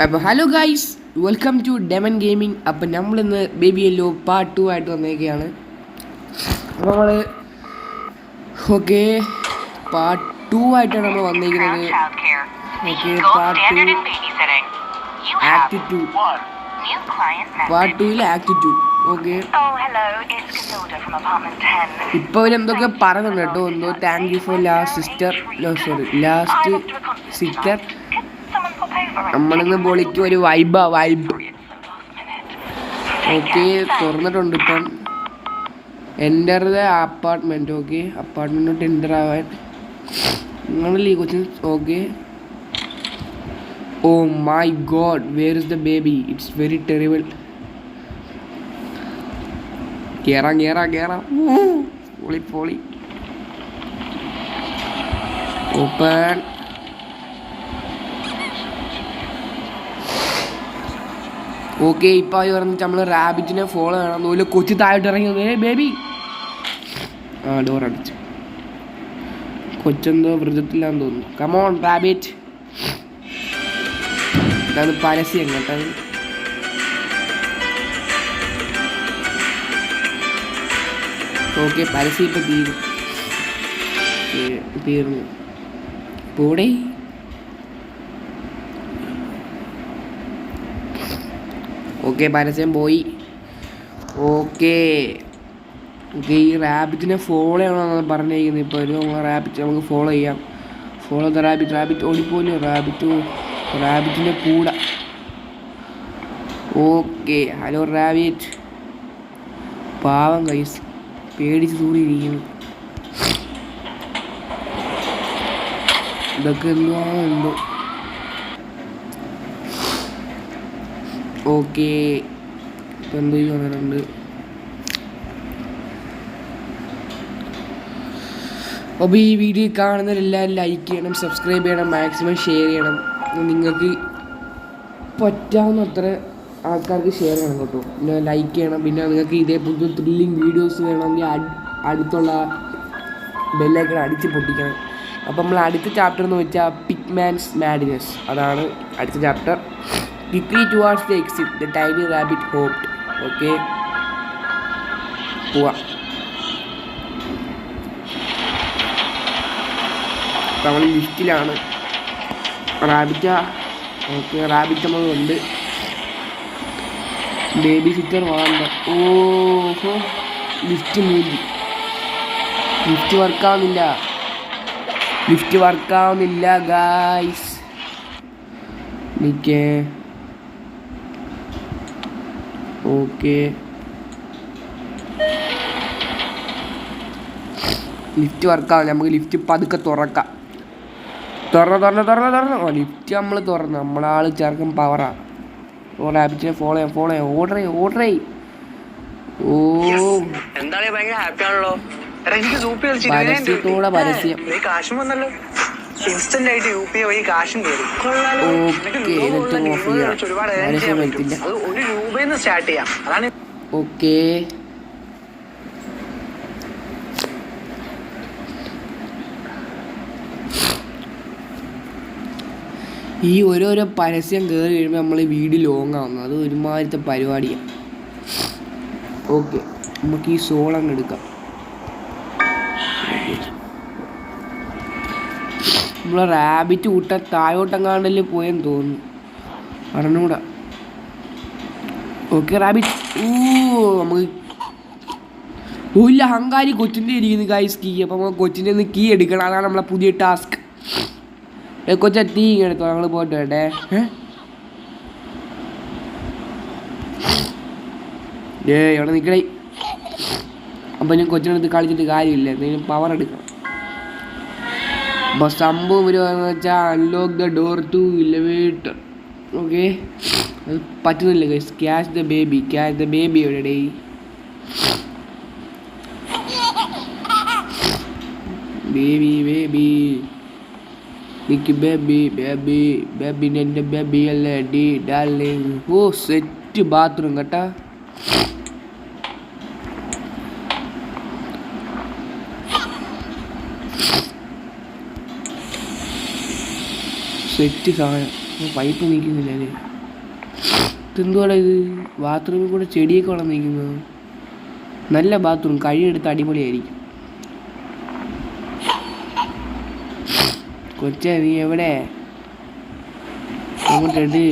അപ്പോൾ hello guys, welcome to demon gaming. അപ്പം നമ്മളിന്ന് ബേബി യെല്ലോ പാർട്ട് 2 ആയിട്ട് വന്നേക്കുകയാണ്. അപ്പോൾ നമ്മൾ ഓക്കെ പാർട്ട് 2 ആയിട്ടാണ് നമ്മൾ വന്നിരിക്കുന്നത്. ഓക്കെ പാർട്ട് 2 ആക്ട് 2 പാർട്ട് 2ൽ ആക്ട് 2. ഓക്കെ ഇപ്പോൾ അവരെന്തൊക്കെ പറയുന്നുണ്ട് കേട്ടോ. എന്തോ thank you for last sister, last sister. നമ്മളിന്ന് പൊളിക്ക് ഒരു വൈബ്. ഓക്കെ തുറന്നിട്ടുണ്ട് ഇപ്പം. Enter the apartment. ഓക്കെ അപ്പാർട്ട്മെൻറ്റോട്ട് എൻ്റർ ആവാൻ നിങ്ങളല്ലേ കൊച്ചിൻ. Okay oh my god, where is the baby? It's very terrible. കേറാം പൊളി. ഓപ്പൺ. ഓക്കെ ഇപ്പം അവർ പറഞ്ഞിട്ട് നമ്മൾ റാബിറ്റിനെ ഫോളോ ചെയ്യണം. അതുപോലെ കൊച്ചി താഴോട്ട് ഇറങ്ങി ബേബി. ഡോർ അടിച്ചു. കൊച്ചെന്തോ വൃതത്തിലാന്ന് തോന്നുന്നു. Come on rabbit. അത് പരസ്യം കേട്ടോ. ഓക്കെ പരസ്യം ഇപ്പം തീർന്നു പോടെ. ഓക്കെ പരസ്യം പോയി. ഓക്കെ ഈ റാബിറ്റിനെ ഫോളോ ചെയ്യണമെന്നാണ് പറഞ്ഞിരിക്കുന്നത്. ഇപ്പോൾ ഒരു റാബിറ്റ് നമുക്ക് ഫോളോ ചെയ്യാം. ഫോളോ ദ റാബിറ്റ് ഓടിപ്പോലും റാബിറ്റിൻ്റെ കൂടെ. Okay hello rabbit. പാവം കൈസ്, പേടിച്ച് തൂറിയിരിക്കുന്നു. ഇതൊക്കെ എന്തോ. ഓക്കെ ഇപ്പം എന്തോ പറഞ്ഞിട്ടുണ്ട്. അപ്പോൾ ഈ വീഡിയോ കാണുന്നവരെല്ലാവരും ലൈക്ക് ചെയ്യണം, സബ്സ്ക്രൈബ് ചെയ്യണം, മാക്സിമം ഷെയർ ചെയ്യണം. നിങ്ങൾക്ക് പറ്റാവുന്നത്ര ആൾക്കാർക്ക് ഷെയർ ചെയ്യണം കേട്ടോ. പിന്നെ ലൈക്ക് ചെയ്യണം. പിന്നെ നിങ്ങൾക്ക് ഇതേ പുതിയ ത്രില്ലിങ് വീഡിയോസ് വേണമെങ്കിൽ അടുത്തുള്ള ബെല്ലൈക്കൺ അടിച്ച് പൊട്ടിക്കണം. അപ്പം നമ്മൾ അടുത്ത ചാപ്റ്റർ എന്ന് വെച്ചാൽ പിഗ്മാൻസ് മാഡ്നസ്. അതാണ് അടുത്ത chapter. Quickly towards the exit, the tiny rabbit hoped. Okay. പോവാം. നമ്മൾ ലിഫ്റ്റിലാണ്. റാബിറ്റാ. ഓക്കെ റാബിറ്റ് നമ്മളുണ്ട്. ബേബി സിറ്റർ വേണ്ട. ഓഹോ ലിഫ്റ്റ് മൂലി. ലിഫ്റ്റ് വർക്കാവുന്നില്ല ഗായ്സ്. നിൽക്കേ. ഓക്കെ ലിഫ്റ്റ് വർക്കാവില്ല. നമുക്ക് ലിഫ്റ്റ് പതുക്കെ തുറക്കാം. തുറന്ന്. ഓ ലിഫ്റ്റ് നമ്മൾ തുറന്നു. നമ്മളാൾ ചേർക്കും പവറാണ്. ഓ റാബിറ്റിനെ ഫോളോ ചെയ്യാം. ഓർഡർ. ഓ പരസ്യത്തോടെ പരസ്യം. ഇൻസ്റ്റന്റ് ആയിട്ട് UPI വഴി കാശും കയറി. വരത്തില്ല. അത് ₹1 സ്റ്റാർട്ട് ചെയ്യാം. അതാണ്. ഓക്കെ ഈ ഓരോരോ പരസ്യം കയറി കഴിയുമ്പോൾ നമ്മൾ വീഡിയോ ലോങ് ആവുന്നു. അത് ഒരുമാതിരത്തെ പരിപാടിയാണ്. ഓക്കെ നമുക്ക് ഈ സോളങ്ങ് എടുക്കാം. നമ്മളെ റാബിറ്റ് കൂട്ട താഴോട്ടെങ്ങാണ്ടല്ലേ പോയെന്ന് തോന്നുന്നു. അറിഞ്ഞൂടാ. Okay rabbit. നമുക്ക് ഇല്ല അഹങ്കാരി കൊച്ചിൻ്റെ ഇരിക്കുന്നു ഗൈസ് കീ. അപ്പം നമുക്ക് കൊച്ചിൻ്റെ ഒന്ന് കീ എടുക്കണം. അതാണ് നമ്മളെ പുതിയ ടാസ്ക്. കൊച്ച തീ എടുത്തോ. ഞങ്ങൾ പോയിട്ട് വേണ്ടേ. എവിടെ നിൽക്കണേ. അപ്പം ഞാൻ കൊച്ചിനടുത്ത് കളിച്ചിട്ട് കാര്യമില്ല. എന്തെങ്കിലും പവർ എടുക്കണം. അപ്പോൾ സംഭവം വരുവാന്ന് വെച്ചാൽ unlock the door to elevator. Okay അത് പറ്റുന്നില്ല ഗൈസ്. ക്യാച്ച് ദ ബേബി എവിടെ? ബേബി നിക്ക് ബേബി എൻ്റെ ബേബി അല്ലേ ഡി ഡാർലിംഗ്. ഓ സെറ്റ് ബാത്റൂം കേട്ടാ. സെറ്റ് സാധനം. പൈപ്പ് നിൽക്കുന്നില്ല അല്ലേ? ഇതെന്തുവാടാ ഇത്? ബാത്റൂമിൽ കൂടെ ചെടിയൊക്കെ വളർന്നിരിക്കുന്നത്. നല്ല ബാത്റൂം, കഴിയെടുത്ത് അടിപൊളിയായിരിക്കും. കൊച്ചേ നീ എവിടെ? അങ്ങോട്ട്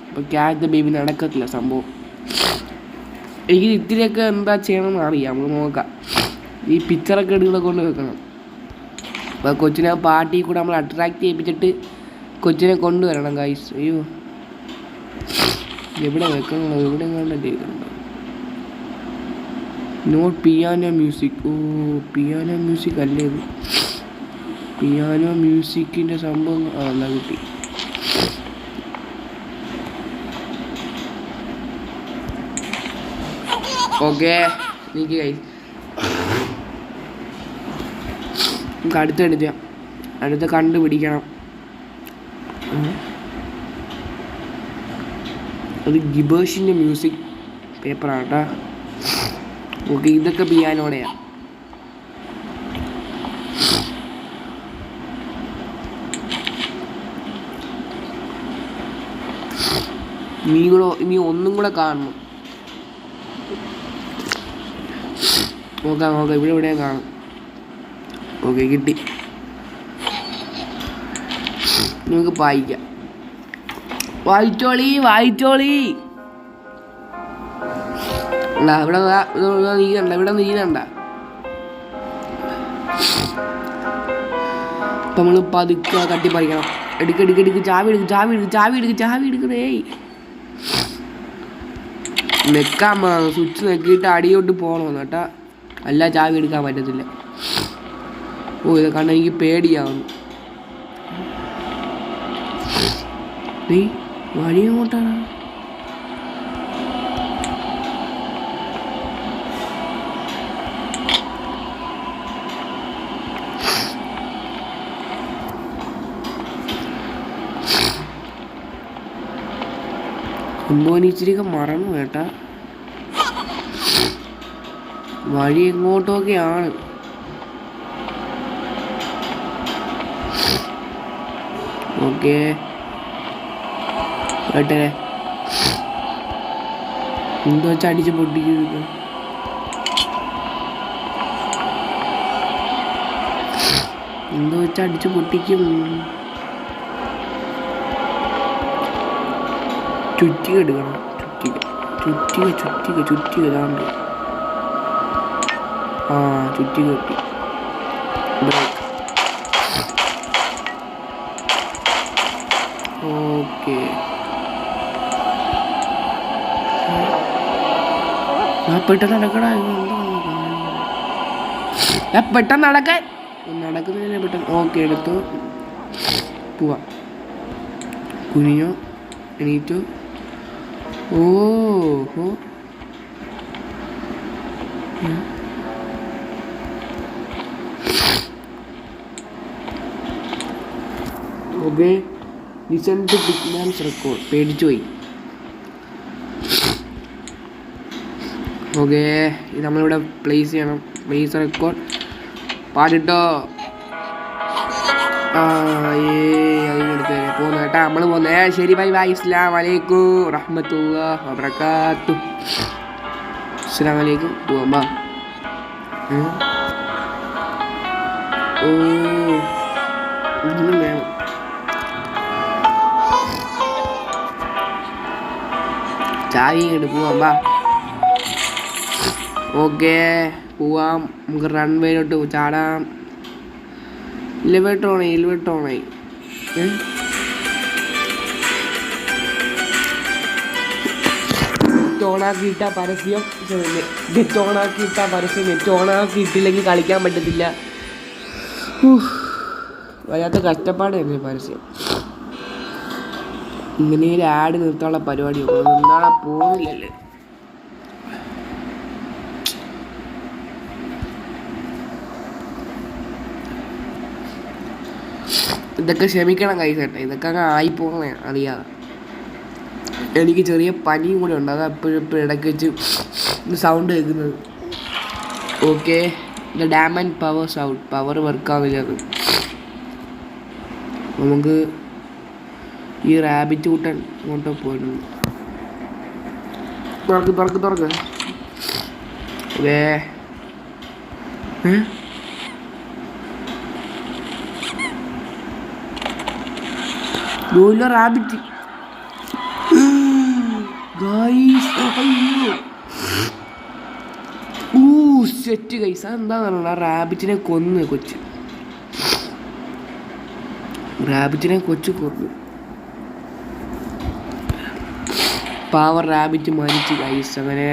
ഇപ്പം ക്യാറ്റ് ബേബി നടക്കത്തില്ല സംഭവം. എനിക്ക് ഇത്തിരിയൊക്കെ എന്താ ചെയ്യണമെന്ന് അറിയാം, നമുക്ക് നോക്കാം. ഈ പിക്ചറൊക്കെ എടുക്കുന്ന കൊണ്ട് വെക്കണം. അപ്പോൾ കൊച്ചിനെ പാർട്ടി കൂടെ നമ്മൾ അട്രാക്റ്റ് ചെയ്യിപ്പിച്ചിട്ട് കൊച്ചിനെ കൊണ്ടുവരണം ഗൈസ്. അയ്യോ എവിടെ വെക്കണോ? എവിടെ കണ്ടിട്ട് നോട്ട് പിയാനോ മ്യൂസിക്. ഓ പിയാനോ മ്യൂസിക് അല്ലേ ഇത്? പിയാനോ മ്യൂസിക്കിൻ്റെ സംഭവം അല്ല കിട്ടി. ഓക്കെ എനിക്ക് കൈ നമുക്ക് അടുത്ത കണ്ടുപിടിക്കണം. അത് ഗിബേഴ്സിൻ്റെ മ്യൂസിക് പേപ്പറാണ് കേട്ടോ. ഓക്കെ ഇതൊക്കെ പിയാനോടെയാ. നീ ഒന്നും കൂടെ കാണണം. നോക്കാം ഇവിടെ കാണും. ഓക്കെ കിട്ടി. നമുക്ക് വായിക്കാം. വായിച്ചോളി ഇവിടെ നീക്കണ്ട. ഇപ്പം നമ്മൾ പതുക്കെ തട്ടിപ്പറിക്കണം. എടുക്ക് ചാവി എടുക്കണേ. നെക്കാമ സ്വിച്ച് നെക്കിയിട്ട് അടിയോട്ട് പോകണമെന്ന് കേട്ടാ, അല്ല ചാവി എടുക്കാൻ പറ്റത്തില്ല. ഓ ഇത് കണ്ട എനിക്ക് പേടിയാവുന്നു. നീ വഴി എങ്ങോട്ടാണ്? ഇച്ചിരിയൊക്കെ മറന്നു കേട്ടാ. വഴി എങ്ങോട്ടൊക്കെയാണ്. ഓക്കെ കേട്ടേ എന്തോ വെച്ചാൽ അടിച്ച് പൊട്ടിക്കുന്നു. എന്തോ വെച്ചാൽ അടിച്ച് പൊട്ടിക്കും. ചുറ്റിക എടുക്കണം. ചുറ്റിക ഇതാണ്ട്. ആ ചുറ്റിക കിട്ടി. ഓക്കെ പെട്ടെന്ന് നടക്കടാ. പെട്ടെന്ന് നടക്കുന്നില്ല പെട്ടെന്ന്. ഓക്കെ എടുത്തു. പോവാം. കുനിഞ്ഞോ എണീറ്റോ. ഓഹോ okay listen to big man's record. പേടിച്ചു പോയി. ഓക്കെ ഇത് നമ്മളിവിടെ പ്ലേസ് ചെയ്യണം. Place record പാടിട്ടോ. അതിനെടുത്ത് പോകുന്നു കേട്ടാ. നമ്മൾ പോകുന്നേ. ശരി ബൈ. അസ്സലാമു അലൈക്കും റഹ്മത്തുള്ളാഹി വബറകാതുഹു. അസ്സലാമു അലൈക്കും. പോവാ. ഓ ഇതൊന്നും വേണം. ചായ ഇങ്ങോട്ട് പോവാം. ഓക്കെ പോവാം. നമുക്ക് റൺവേയിലോട്ട് ചാടാം. എലിവേറ്റർ ഓണായി. നെറ്റ് ഓണാക്കിയിട്ടില്ലെങ്കിൽ കളിക്കാൻ പറ്റത്തില്ല. വല്ലാത്ത കഷ്ടപ്പാട് തന്നെ പരസ്യം. ഇങ്ങനെ ഒരു ആഡ് നിർത്താനുള്ള പരിപാടി എന്താണ് പോകുന്നില്ലല്ലേ. ഇതൊക്കെ ക്ഷമിക്കണം കൈസേട്ടെ. ഇതൊക്കെ അങ്ങ് ആയിപ്പോകുന്ന അറിയാതെ. എനിക്ക് ചെറിയ പനിയും കൂടെ ഉണ്ട്. അത് എപ്പോഴും ഇടയ്ക്ക് വെച്ച് സൗണ്ട് കേൾക്കുന്നത്. Okay the dam and power വർക്കാവില്ല. അത് നമുക്ക് ഈ റാബിറ്റ് കൂട്ടൻ ഇങ്ങോട്ട് പോയിട്ടുണ്ട്. തുറക്ക്. ഓക്കേ. Rabbit set guys. അതെന്താന്ന് പറഞ്ഞാൽ റാബിറ്റിനെ കൊന്നു കൊന്നു. പാവർ റാബിറ്റ് മരിച്ചു ഗൈസ്. അങ്ങനെ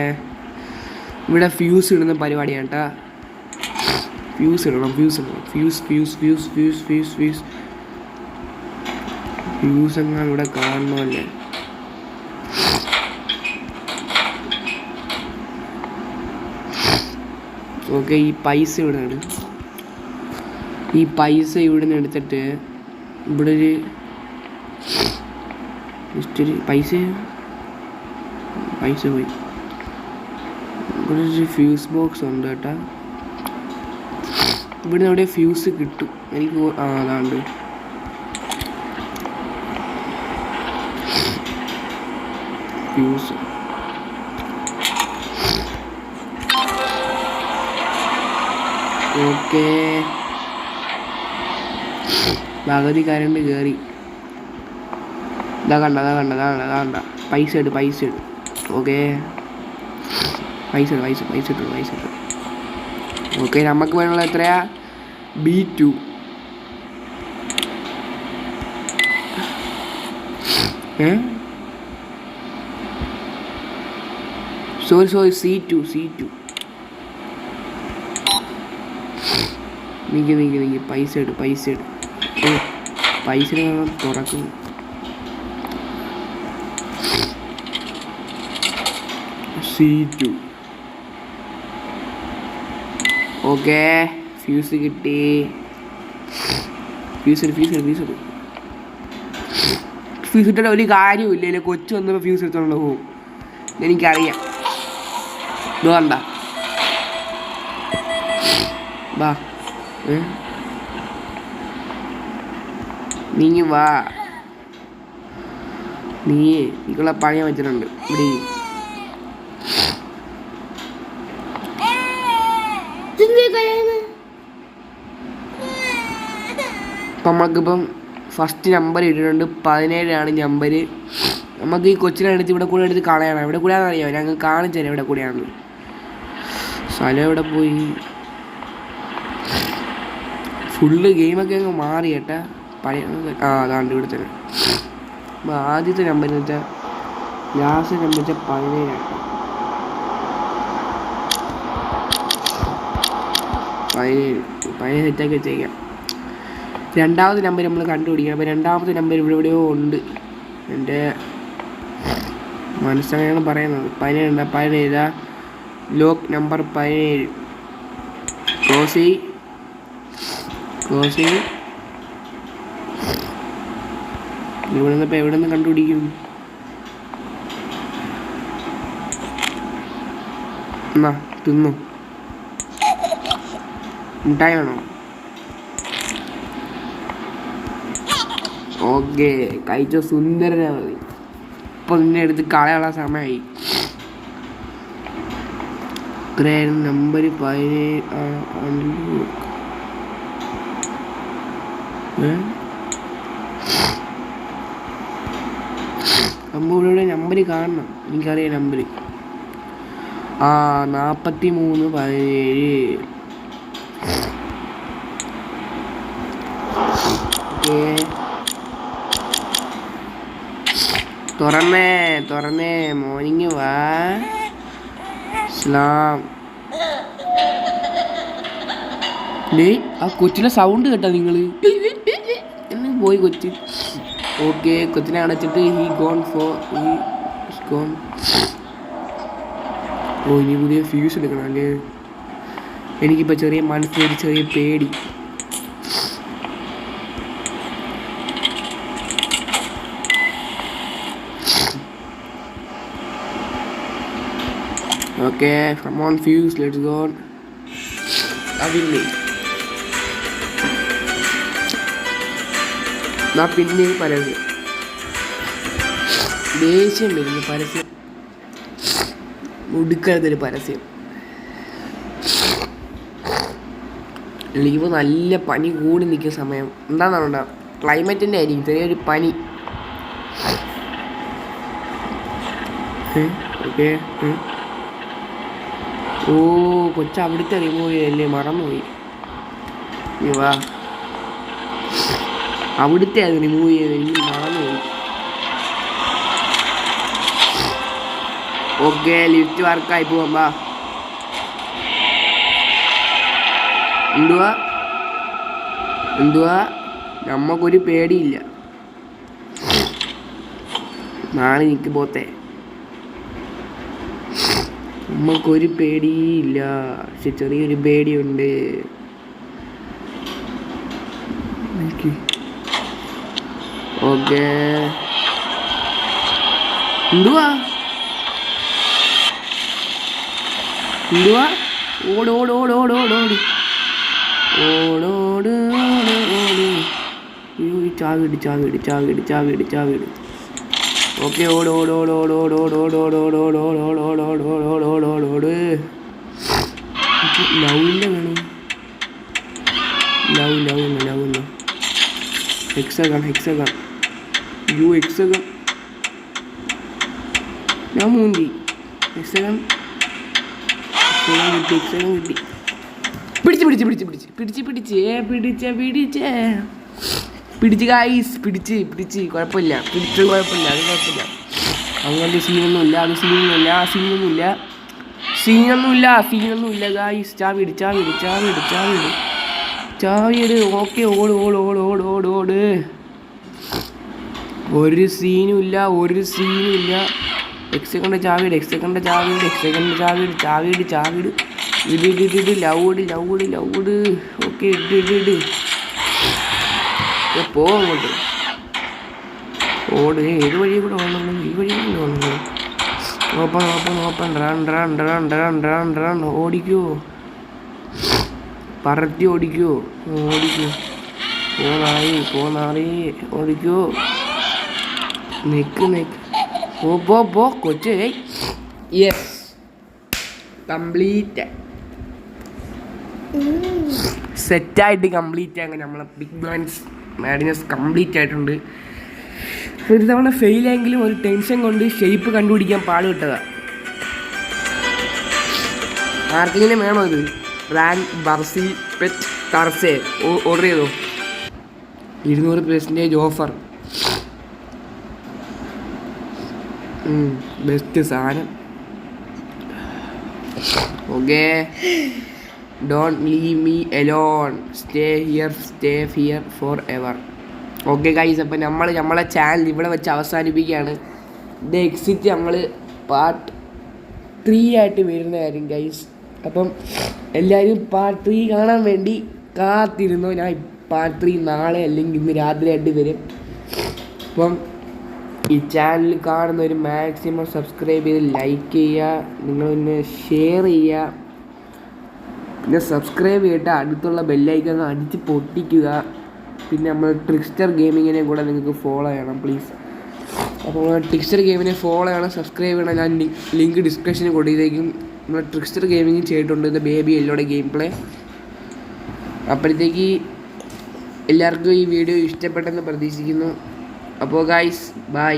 ഇവിടെ ഫ്യൂസ് ഇടുന്ന പരിപാടിയാണ് കേട്ടോ. ഫ്യൂസ് ഇടണം. ഫ്യൂസ് എങ്ങനെ ഇവിടെ കാണണമല്ലേ. ഓക്കെ, ഈ പൈസ ഇവിടെ നിന്ന് എടുത്തിട്ട് ഇവിടെ ഒരു പൈസ പോയി. ഇവിടെ ഒരു ഫ്യൂസ് ബോക്സ് ഉണ്ട് കേട്ടോ. ഇവിടെ എവിടെ ഫ്യൂസ് കിട്ടും എനിക്ക്. അതാണ്ട് ഫ്യൂസ്. ഓക്കെ, പകുതി കരണ്ട് കയറി. ഇതാ കണ്ട പൈസ ഇട്. ഓക്കെ, പൈസ ഇട്ടു. ഓക്കെ, നമുക്ക് വേണമെങ്കിൽ എത്രയാ? B2. Sorry C2. നീക്കി പൈസ ഇട്. പൈസ തുറക്കുന്നു. C2. ഓക്കെ, ഫ്യൂസ് കിട്ടി. ഫ്യൂസ് ഇട്ടിട്ട് ഒരു കാര്യമില്ല. കൊച്ചു വന്നപ്പോൾ ഫ്യൂസ് എടുത്തോണ്ട് പോകും. എനിക്കറിയാം. വേണ്ട വാ, നീങ്ങി വാ. നീക്കുള്ള പണിയാൻ വെച്ചിട്ടുണ്ട് ഇവിടെ. നമുക്കിപ്പം ഫസ്റ്റ് നമ്പർ ഇട്ടിട്ടുണ്ട്. 17 നമ്പർ. നമുക്ക് ഈ കൊച്ചിനെ എടുത്ത് ഇവിടെ കൂടെ എടുത്ത് കളയണം. ഇവിടെ കൂടെയാണെന്ന് അറിയാം. ഞങ്ങൾ കാണിച്ചു തരാം ഇവിടെ കൂടെയാണ്. സ്ഥലം എവിടെ പോയി? ഫുള്ള് ഗെയിമൊക്കെ അങ്ങ് മാറി കേട്ടാ. പഴയ അതാണ്ട് ഇവിടെ തന്നെ. അപ്പോൾ ആദ്യത്തെ നമ്പർ എന്ന് വെച്ചാൽ ലാസ്റ്റ് നമ്പർ വെച്ചാൽ 17. 17 സെറ്റാക്കി വെച്ചേക്കാം. രണ്ടാമത്തെ നമ്പർ നമ്മൾ കണ്ടുപിടിക്കണം. അപ്പോൾ രണ്ടാമത്തെ നമ്പർ ഇവിടെ എവിടെയോ ഉണ്ട്. എൻ്റെ മനസ്സങ്ങനെയാണ് പറയുന്നത്. 17 ലോക്ക് നമ്പർ 17. ക്ലോസ്. ഇവിടെ നിന്ന് ഇപ്പോൾ എവിടെ നിന്ന് കണ്ടുപിടിക്കും? എന്നാ തിന്നു. മിഠായി വേണോ? ഓക്കെ, കഴിച്ച സുന്ദരനാ മതി. ഇപ്പം നിന്നെ എടുത്ത് കളയാനുള്ള സമയമായി. നമ്പർ 17. നമ്മളിവിടെ നമ്പർ കാണണം. എനിക്കറിയാം നമ്പർ. 43 17. ഓക്കെ, തുറന്നേ മോർണിംഗ് വാ. സ്ലാം. ആ കൊച്ചിലെ സൗണ്ട് കേട്ടോ നിങ്ങൾ? എന്നെ പോയി കൊച്ച്. ഓക്കെ, കൊച്ചിനെ അടച്ചിട്ട് ഹി ഗോൺ. ഇനി പുതിയ ഫ്യൂസ് എടുക്കണം അല്ലേ? എനിക്കിപ്പോൾ ചെറിയ മനസ്സിലൊരു ചെറിയ പേടി. Okay, come on fuse, let's go. പിന്നെ പറയുന്നത് ദേഷ്യം വരുന്നു പരസ്യം. ഉടുക്കരുതൊരു പരസ്യം. ലീവ് നല്ല പനി കൂടി നിൽക്കുന്ന സമയം എന്താണെന്നുണ്ടാവും. ക്ലൈമറ്റിൻ്റെ ആയിരിക്കും, ചെറിയൊരു പനി. ഓക്കെ. ഓ കൊച്ച അവിടുത്തെ റിമൂവ് ചെയ്യല്ലേ, മറന്നുപോയി. വാ, അവിടുത്തെ അത് റിമൂവ് ചെയ്ത് എനിക്ക് മറന്നുപോയി. ഓക്കെ, ലിഫ്റ്റ് വർക്കായി പോവാം. വാ. എന്തുവാ നമ്മക്കൊരു പേടിയില്ല. നാളെ എനിക്ക് പോത്തേ, നമ്മക്കൊരു പേടിയില്ല. പക്ഷെ ചെറിയൊരു പേടിയുണ്ട്. ഓക്കെ. എന്തുവാ ഓടോട്. അയ്യോ, ചാവിട്. ഓക്കെ, ഓട്. ലവിൻ്റെ വേണം. Love hexagon. You hexagon. ഞാൻ മൂന്തി. ഹെക്സഗൺ കിട്ടി. പിടിച്ച് ഗൈസ്, പിടിച്ച് കുഴപ്പമില്ല. അത് കുഴപ്പമില്ല. അങ്ങനത്തെ സീനൊന്നുമില്ല ഗൈസ്. ചാവിട്. ഓക്കെ, ഓട്. ഒരു സീനുമില്ല. എക്സക്കണ്ട ചാവിട്. ഇട്. ലൗഡ്. ഓക്കെ, ഇട്. പോ അങ്ങോട്ട്. ഓട്. ഏത് വഴി കൂടെ ഓടണം? ഈ വഴി കൂടെ ഓടണം. ഓപ്പൺ. റൺ. ഓടിക്കോ, പറത്തി ഓടിക്കോ. പോന്നാറി ഓടിക്കോ. നിക്ക്. പോ കൊച്ചേ. യെസ്, കംപ്ലീറ്റ് സെറ്റായിട്ട് കംപ്ലീറ്റ് ആകാൻ നമ്മളെ ബിഗ് ബാൻസ് മാഡിനസ് കംപ്ലീറ്റ് ആയിട്ടുണ്ട്. ഒരു തവണ ഫെയിലെങ്കിലും ഒരു ടെൻഷൻ കൊണ്ട് ഷേപ്പ് കണ്ടുപിടിക്കാൻ പാടുപെട്ടതാണ്. ആർക്കെങ്കിലും വേണോ ഇത്? റാങ്ക് ബർസി പെറ്റ് ടർസേ ഓർഡർ ചെയ്തോ. 200% ഓഫർ. ബെസ്റ്റ് സാധനം. Okay, don't leave me alone. Stay here for ever. Okay guys, അപ്പം നമ്മളെ ചാനൽ ഇവിടെ വെച്ച് അവസാനിപ്പിക്കുകയാണ്. ഇത് എക്സിറ്റ് നമ്മൾ പാർട്ട് 3 ആയിട്ട് വരുന്നതായിരിക്കും ഗൈസ്. അപ്പം എല്ലാവരും പാർട്ട് 3 കാണാൻ വേണ്ടി കാത്തിരുന്നു. ഞാൻ പാർട്ട് 3 നാളെ അല്ലെങ്കിൽ ഇന്ന് രാത്രിയായിട്ട് വരും. അപ്പം ഈ ചാനൽ കാണുന്നവർ മാക്സിമം സബ്സ്ക്രൈബ് ചെയ്ത് ലൈക്ക് ചെയ്യുക, നിങ്ങളൊന്ന് ഷെയർ ചെയ്യുക, പിന്നെ സബ്സ്ക്രൈബ് ചെയ്തിട്ട് അടുത്തുള്ള ബെല്ലൈക്കൺ അടിച്ച് പൊട്ടിക്കുക. പിന്നെ നമ്മൾ ട്രിക്സ്റ്റർ ഗെയിമിങ്ങിനെ കൂടെ നിങ്ങൾക്ക് ഫോളോ ചെയ്യണം പ്ലീസ്. അപ്പോൾ ട്രിക്സ്റ്റർ ഗെയിമിനെ ഫോളോ ചെയ്യണം, സബ്സ്ക്രൈബ് ചെയ്യണം. ഞാൻ ലിങ്ക് ഡിസ്ക്രിപ്ഷനിൽ കൊടുത്തേക്കും. നമ്മൾ ട്രിക്സ്റ്റർ ഗെയിമിങ് ചെയ്തിട്ടുണ്ട്, ഇത് ബേബി എല്ലോടെ ഗെയിം പ്ലേ. അപ്പോഴത്തേക്ക് എല്ലാവർക്കും ഈ വീഡിയോ ഇഷ്ടപ്പെട്ടെന്ന് പ്രതീക്ഷിക്കുന്നു. അപ്പോൾ ഗൈസ്, ബൈ.